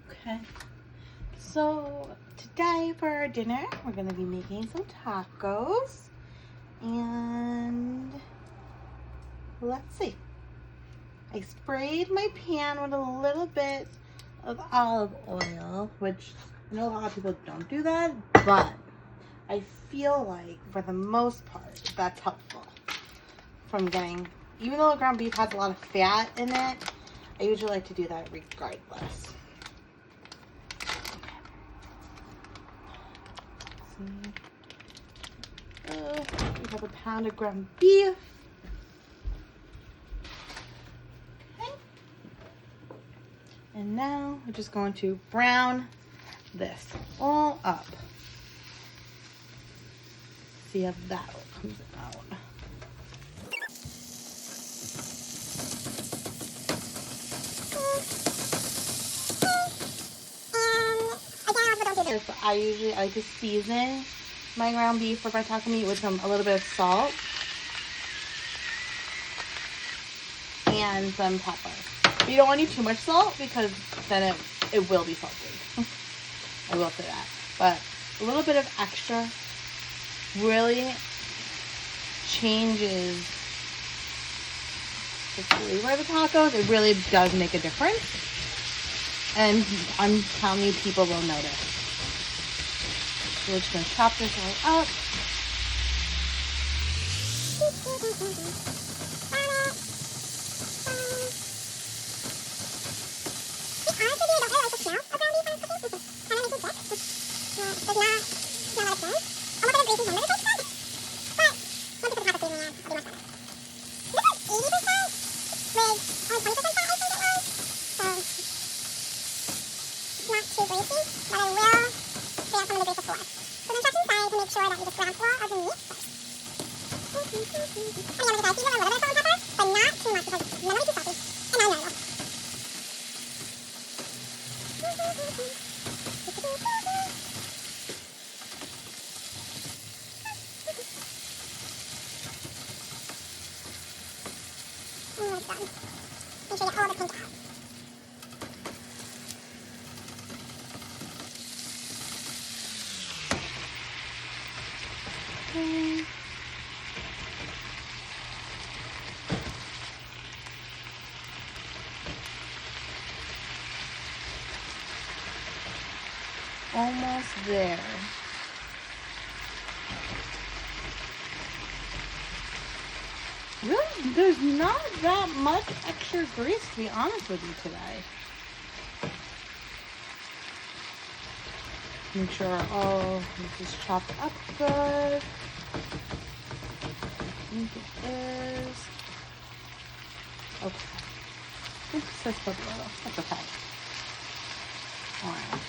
Okay, so today for our dinner, we're gonna be making some tacos. And let's see. I sprayed my pan with a little bit of olive oil, which I know a lot of people don't do that, but I feel like for the most part, that's helpful. From getting, even though the ground beef has a lot of fat in it, I usually like to do that regardless. We have a pound of ground beef. Okay. And now we're just going to brown this all up. See how that all comes out. I like to season my ground beef for my taco meat with a little bit of salt and some pepper. You don't want to do too much salt because then it will be salty. I will say that. But a little bit of extra really changes the flavor of the tacos. It really does make a difference. And I'm telling you, people will notice. So we're just going to chop this all up. Almost there. Really, there's not that much extra grease, to be honest with you today. Make sure all this is chopped up good. I think it is. Okay. Oops, that's a little. That's okay. Alright.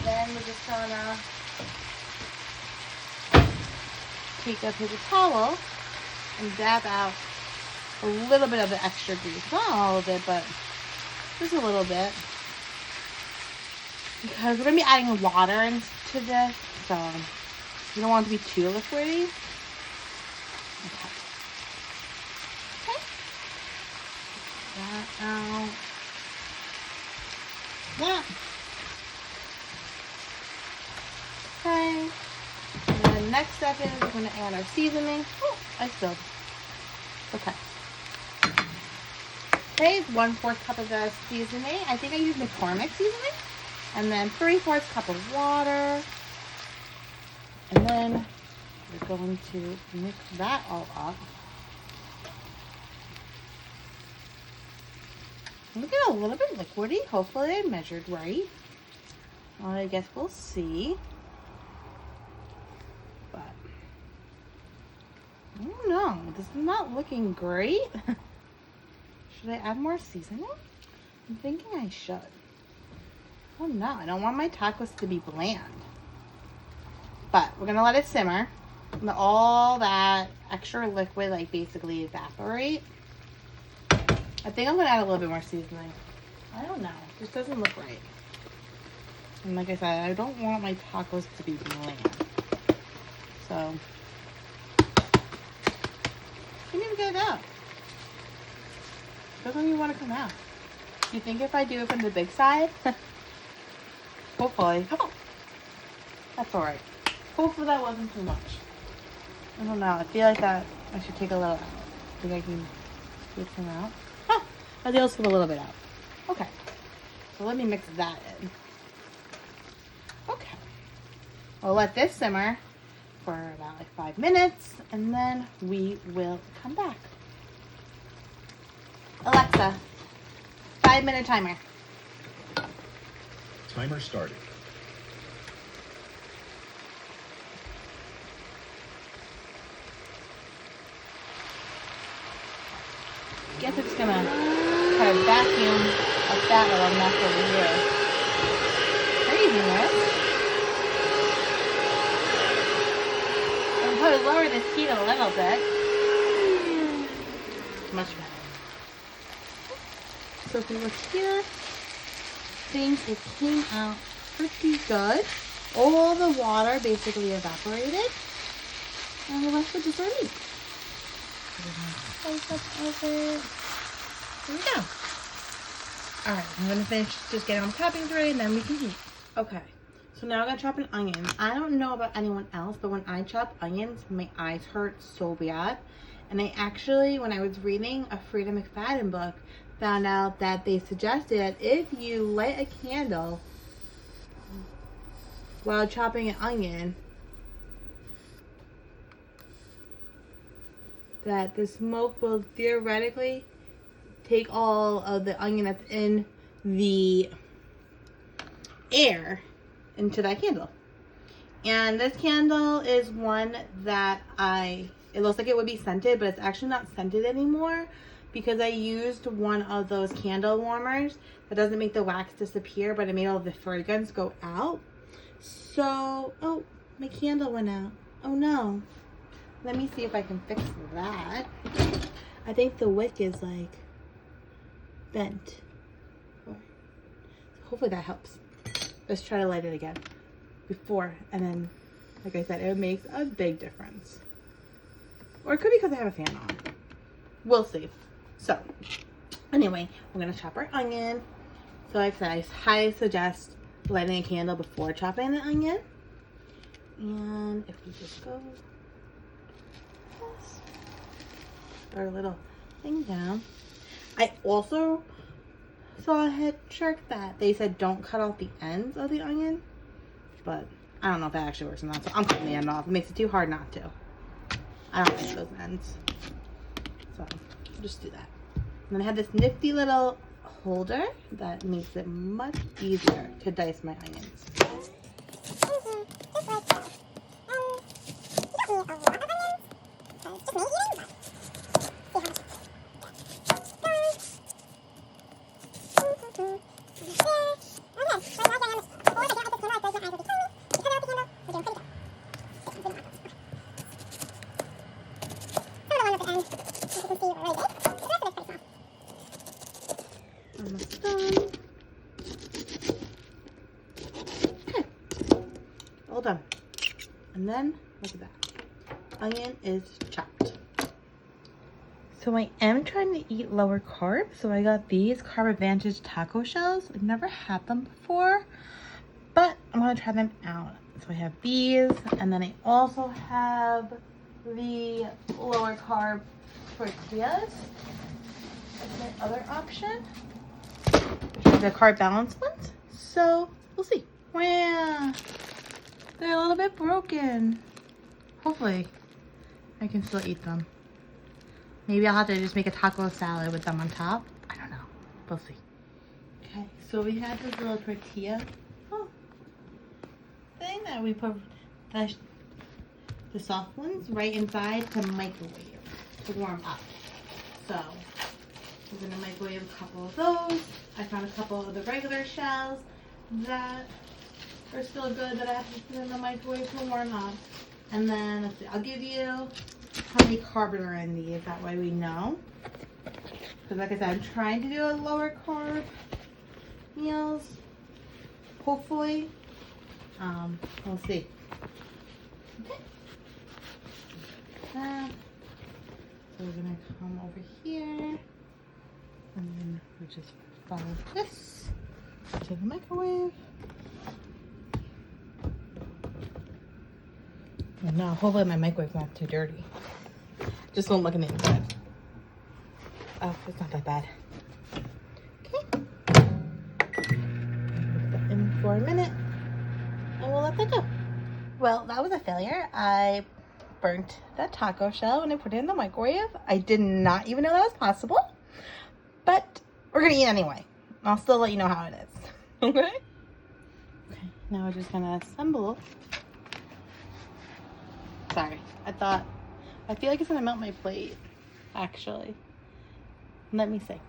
Then we're just gonna take a paper towel and dab out a little bit of the extra grease. Not all of it, but just a little bit. Because we're going to be adding water into this, so you don't want it to be too liquidy. Okay. Okay. Take that out. Yeah. Okay. And then the next step is we're going to add our seasoning. Oh, I spilled. Okay. Okay, 1/4 cup of the seasoning. I think I used McCormick seasoning. And then 3/4 cup of water. And then we're going to mix that all up. Look at a little bit liquidy. Hopefully I measured right. Well, I guess we'll see. But I don't know. This is not looking great. Should I add more seasoning? I'm thinking I should. Oh no, I don't want my tacos to be bland. But we're gonna let it simmer. Let all that extra liquid like basically evaporate. I think I'm gonna add a little bit more seasoning. I don't know. This doesn't look right. And like I said, I don't want my tacos to be bland. So can't even get it out. Doesn't even want to come out. Do you think if I do it from the big side? Hopefully. Oh, that's alright. Hopefully that wasn't too much. I don't know. I feel like that I should take a little out. Think I can take some out? Huh. I think I'll scoop a little bit out. Okay. So let me mix that in. Okay. We'll let this simmer for about like 5 minutes, and then we will come back. Alexa, 5-minute timer. Timer started. Guess I'm just gonna try to vacuum up that little mess over here. Craziness. I'm going to lower this heat a little bit. Much better. So if you look here, things it came out pretty good. All the water basically evaporated, and the rest was just our meat. Slice up over. There we go. Alright, I'm gonna finish just getting on the topping tray and then we can eat. Okay, so now I'm gonna chop an onion. I don't know about anyone else, but when I chop onions, my eyes hurt so bad. And I actually, when I was reading a Frida McFadden book, found out that they suggested that if you light a candle while chopping an onion, that the smoke will theoretically take all of the onion that's in the air into that candle. And this candle is one that it looks like it would be scented, but it's actually not scented anymore because I used one of those candle warmers that doesn't make the wax disappear, but it made all the fragrance go out. So, oh, my candle went out. Oh no. Let me see if I can fix that. I think the wick is like bent. Hopefully that helps. Let's try to light it again before, and then, like I said, it makes a big difference. Or it could be because I have a fan on. We'll see. So, anyway, we're gonna chop our onion. So like I said, I highly suggest lighting a candle before chopping the onion. And if we just go our little thing down. I also saw a head check that they said don't cut off the ends of the onion, but I don't know if that actually works or not, so I'm cutting the end off. It makes it too hard not to. I don't like those ends, so I'll just do that. And then I have this nifty little holder that makes it much easier to dice my onions. Almost done. Okay. All done. And then, look at that. Onion is chopped. So I am trying to eat lower carb. So I got these Carb Advantage taco shells. I've never had them before, but I'm going to try them out. So I have these, and then I also have the lower carb tortillas. That's my other option. The carb balance ones. So we'll see. Wow, they're a little bit broken. Hopefully I can still eat them. Maybe I'll have to just make a taco salad with them on top. I don't know. We'll see. Okay, so we have this little tortilla thing that we put the soft ones right inside to microwave to warm up. So we're gonna microwave a couple of those. I found a couple of the regular shells that are still good that I have to put in the microwave to warm up. And then let's see, I'll give you how many carbs are in these. That way we know. Because like I said, I'm trying to do a lower carb meals. Hopefully. We'll see. Okay. So we're gonna come over here. And then we're just follow this to the microwave. Oh no, hopefully my microwave's not too dirty. Just don't look in the inside. Oh, it's not that bad. Okay. Put that in for a minute and we'll let that go. Well, that was a failure. I burnt that taco shell and I put it in the microwave. I did not even know that was possible, but we're gonna eat anyway. I'll still let you know how it is. Okay? Okay, now we're just gonna assemble. Sorry, I feel like it's gonna melt my plate, actually. Let me see.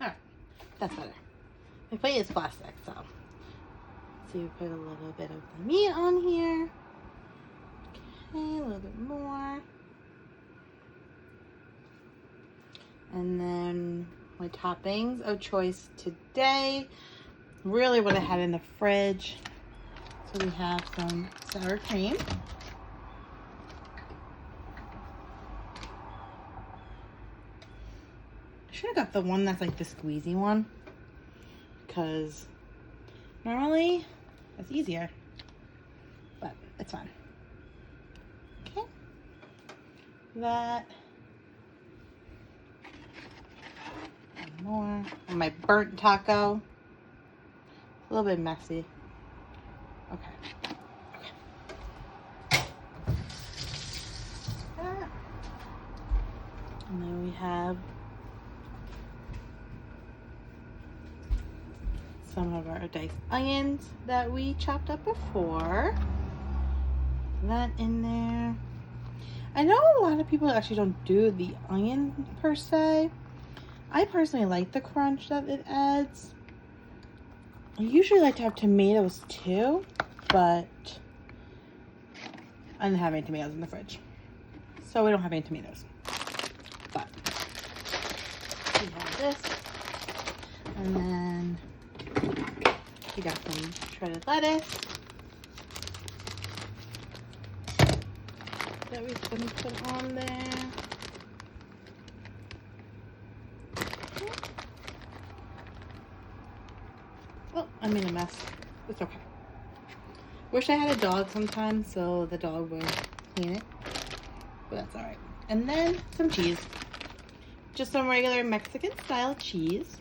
Alright, that's better. My plate is plastic, so. So you put a little bit of the meat on here. Okay, a little bit more. And then my toppings of choice today. Really what I had in the fridge. So we have some sour cream. I should have got the one that's like the squeezy one, because normally it's easier, but it's fine. Okay, that, and more. And my burnt taco, a little bit messy. Okay. That. And then we have some of our diced onions that we chopped up before. That in there. I know a lot of people actually don't do the onion per se. I personally like the crunch that it adds. I usually like to have tomatoes too, but I didn't have any tomatoes in the fridge, so we don't have any tomatoes. But we have this, and then we got some shredded lettuce that we're going to put on there. Oh, I made a mess. It's okay. Wish I had a dog sometimes so the dog would clean it, but that's alright. And then some cheese. Just some regular Mexican style cheese.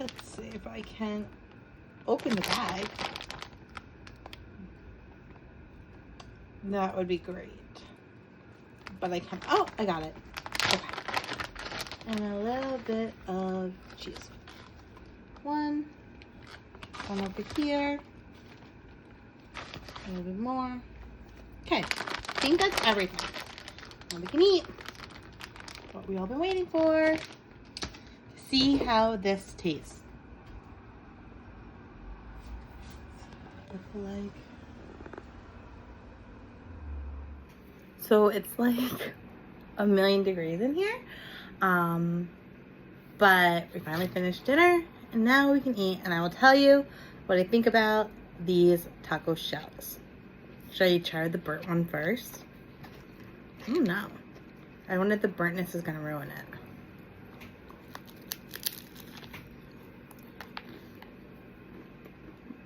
Let's see if I can open the bag. That would be great. But I can't. Oh, I got it. Okay. And a little bit of cheese. One over here. A little bit more. Okay, I think that's everything. Now we can eat what we all been waiting for. See how this tastes. Look like. So it's like 1,000,000 degrees in here. But we finally finished dinner and now we can eat, and I will tell you what I think about these taco shells. Should I try the burnt one first? I don't know. I wonder if the burntness is gonna ruin it.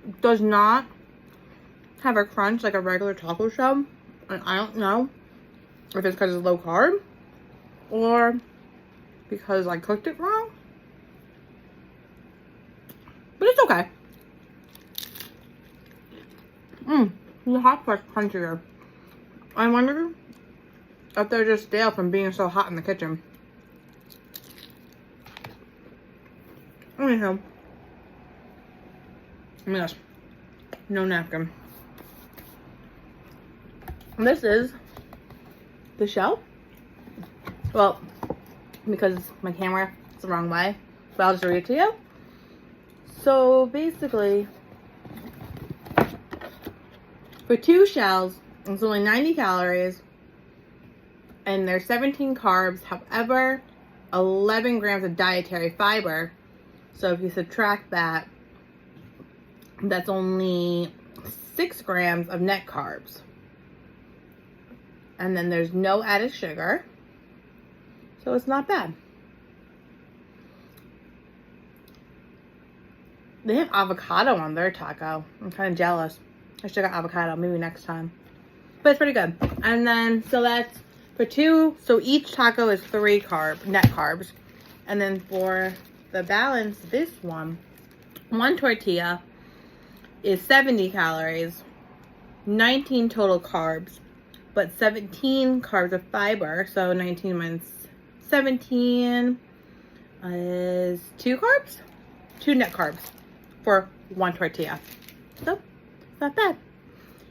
It does not have a crunch like a regular taco shell. And I don't know if it's because it's low carb or because I cooked it wrong. But it's okay. The hot part's crunchier. I wonder if they're just stale from being so hot in the kitchen. Anyhow. Yes. No napkin. And this is the shell. Well, because my camera is the wrong way, but I'll just read it to you. So basically, for 2 shells, it's only 90 calories, and there's 17 carbs. However, 11 grams of dietary fiber. So if you subtract that, That's only 6 grams of net carbs. And then there's no added sugar. So it's not bad. They have avocado on their taco. I'm kind of jealous. I should have got avocado maybe next time. But it's pretty good. And then, so that's for 2. So each taco is 3 net carbs. And then for the balance, this one tortilla is 70 calories, 19 total carbs, but 17 carbs of fiber. So 19 minus 17 is 2 carbs? 2 net carbs for 1 tortilla. So, it's not bad.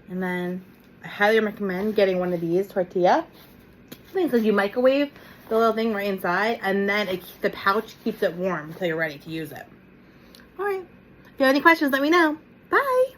And then I highly recommend getting one of these tortilla things, because you microwave the little thing right inside, and then the pouch keeps it warm until you're ready to use it. Alright. If you have any questions, let me know. Bye!